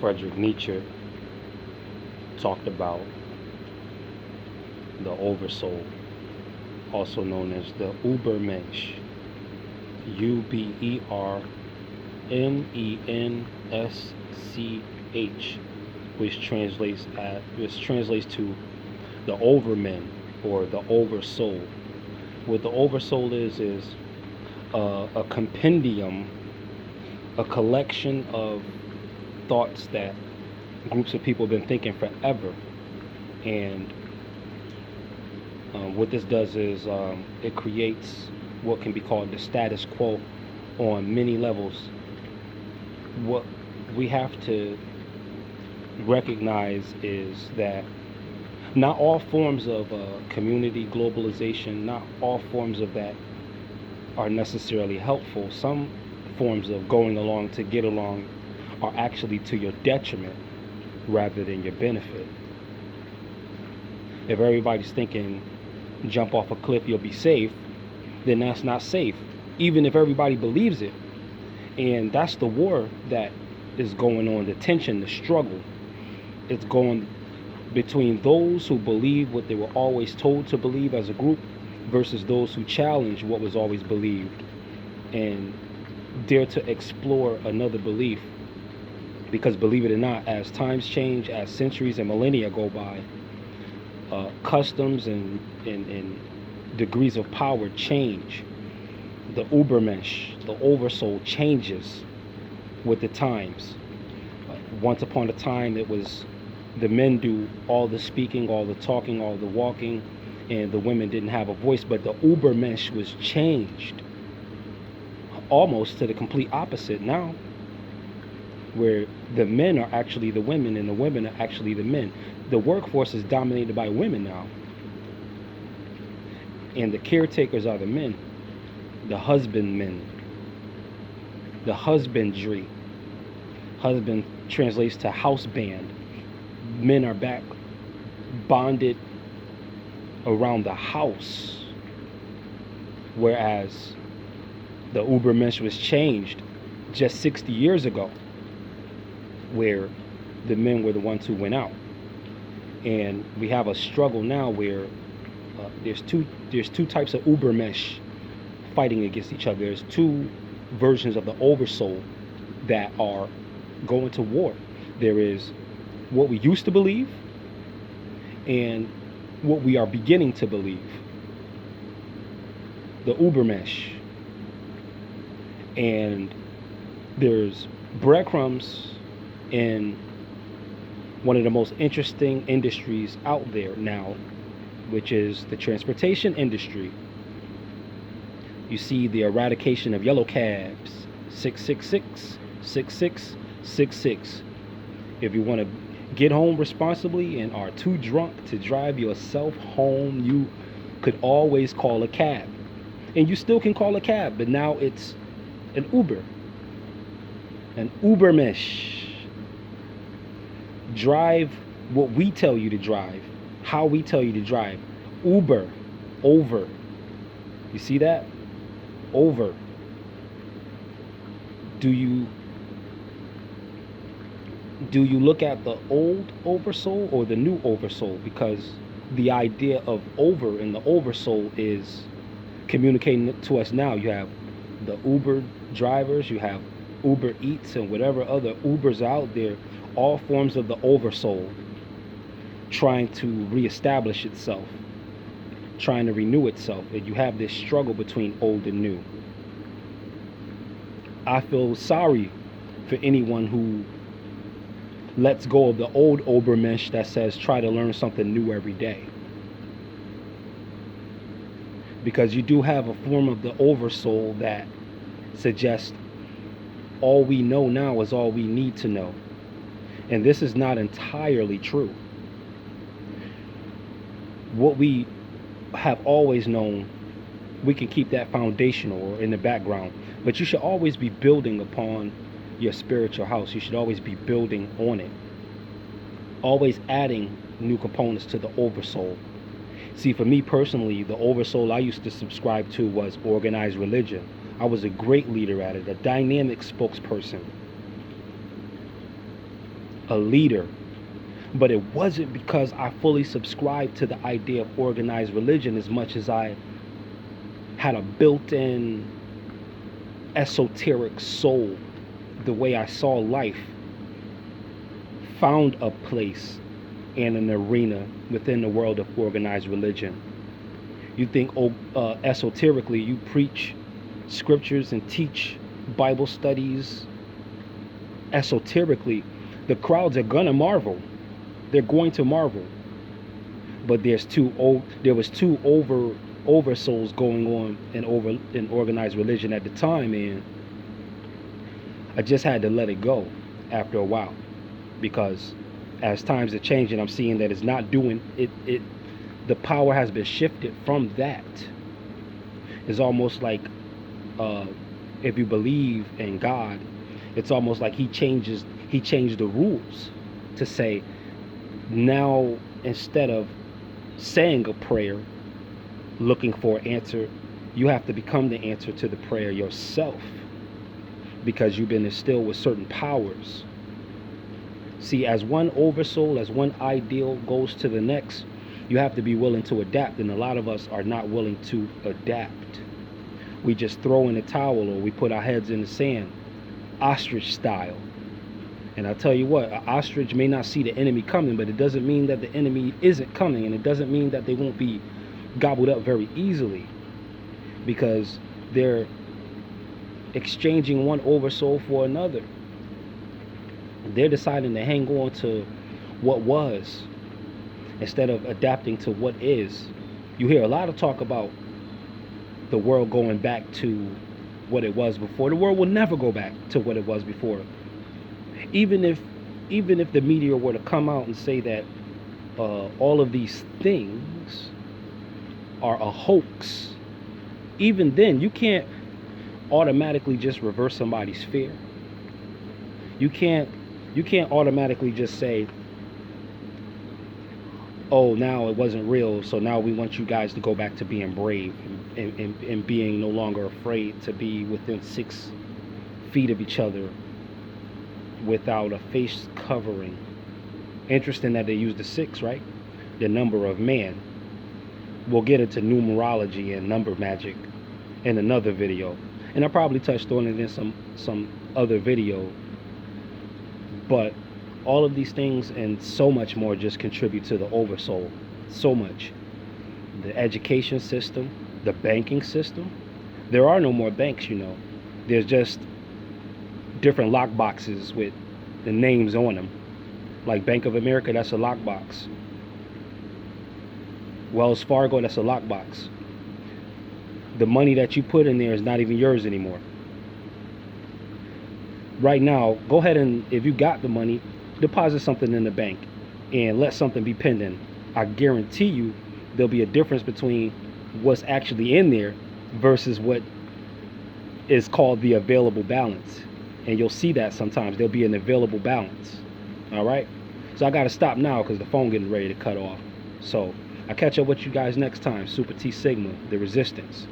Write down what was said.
Friedrich Nietzsche talked about the oversoul, also known as the Ubermensch, Ubermensch, which translates to the overman or the oversoul. What the oversoul is a compendium, a collection of thoughts that groups of people have been thinking forever. And what this does is it creates what can be called the status quo on many levels. What we have to recognize is that not all forms of community globalization, not all forms of that are necessarily helpful. Some forms of going along to get along are actually to your detriment rather than your benefit. If everybody's thinking jump off a cliff, you'll be safe, then that's not safe, even if everybody believes it. And that's the war that is going on, the tension, the struggle. It's going between those who believe what they were always told to believe as a group versus those who challenge what was always believed and dare to explore another belief. Because believe it or not, as times change, as centuries and millennia go by, customs and degrees of power change. The Ubermensch, the oversoul, changes with the times. Once upon a time, it was the men do all the speaking, all the talking, all the walking, and the women didn't have a voice. But the Ubermensch was changed almost to the complete opposite now, where the men are actually the women and the women are actually the men. The workforce is dominated by women now, and the caretakers are the men, the husbandmen, the husbandry. Husband translates to house band. Men are back bonded around the house, whereas the Ubermensch was changed just 60 years ago, where the men were the ones who went out. And we have a struggle now where there's two types of Ubermensch fighting against each other. There's two versions of the oversoul that are going to war. There is what we used to believe and what we are beginning to believe. The Ubermensch. And there's breadcrumbs in one of the most interesting industries out there now, which is the transportation industry. You see the eradication of yellow cabs, 666, 6666. If you want to get home responsibly and are too drunk to drive yourself home, you could always call a cab. And you still can call a cab, but now it's an Uber. An Ubermensch. Drive what we tell you to drive, how we tell you to drive. Uber, over. You see that? Over. Do you look at the old oversoul or the new oversoul? Because the idea of over and the oversoul is communicating to us now. You have the Uber drivers, you have Uber Eats and whatever other Ubers out there, all forms of the oversoul trying to reestablish itself, trying to renew itself. And you have this struggle between old and new. I feel sorry for anyone who lets go of the old Ubermensch that says try to learn something new every day. Because you do have a form of the oversoul that suggests all we know now is all we need to know. And this is not entirely true. What we have always known, we can keep that foundational or in the background. But you should always be building upon your spiritual house. You should always be building on it. Always adding new components to the oversoul. See, for me personally, the oversoul I used to subscribe to was organized religion. I was a great leader at it, a dynamic spokesperson. a leader. But it wasn't because I fully subscribed to the idea of organized religion as much as I had a built-in esoteric soul. The way I saw life found a place and an arena within the world of organized religion. You think esoterically, you preach scriptures and teach Bible studies esoterically, the crowds are gonna marvel. They're going to marvel. But there was two OverSouls going on in organized religion at the time, and I just had to let it go after a while, because as times are changing, I'm seeing that it's not doing it. The power has been shifted from that. It's almost like if you believe in God, it's almost like he changed the rules to say, now instead of saying a prayer looking for an answer, you have to become the answer to the prayer yourself, because you've been instilled with certain powers. See, as one oversoul, as one ideal goes to the next, you have to be willing to adapt, and a lot of us are not willing to adapt. We just throw in the towel, or we put our heads in the sand, ostrich style. And I'll tell you what, an ostrich may not see the enemy coming, but it doesn't mean that the enemy isn't coming, and it doesn't mean that they won't be gobbled up very easily, because they're exchanging one oversoul for another. They're deciding to hang on to what was instead of adapting to what is. You hear a lot of talk about the world going back to what it was before. The world will never go back to what it was before. Even if the media were to come out and say that all of these things are a hoax, even then you can't automatically just reverse somebody's fear. You can't automatically just say, oh, now it wasn't real, so now we want you guys to go back to being brave and being no longer afraid to be within 6 feet of each other without a face covering. Interesting that they use the 6, right? The number of man. We'll get into numerology and number magic in another video, and I probably touched on it in some other video. But all of these things and so much more just contribute to the oversoul. So much. The education system, the banking system. There are no more banks, you know. There's just different lock boxes with the names on them. Like Bank of America, that's a lockbox. Wells Fargo, that's a lockbox. The money that you put in there is not even yours anymore. Right now, go ahead and, if you got the money, deposit something in the bank and let something be pending. I guarantee you there'll be a difference between what's actually in there versus what is called the available balance. And you'll see that sometimes there'll be an available balance. All right. So I got to stop now because the phone getting ready to cut off. So I'll catch up with you guys next time. Super T Sigma, the resistance.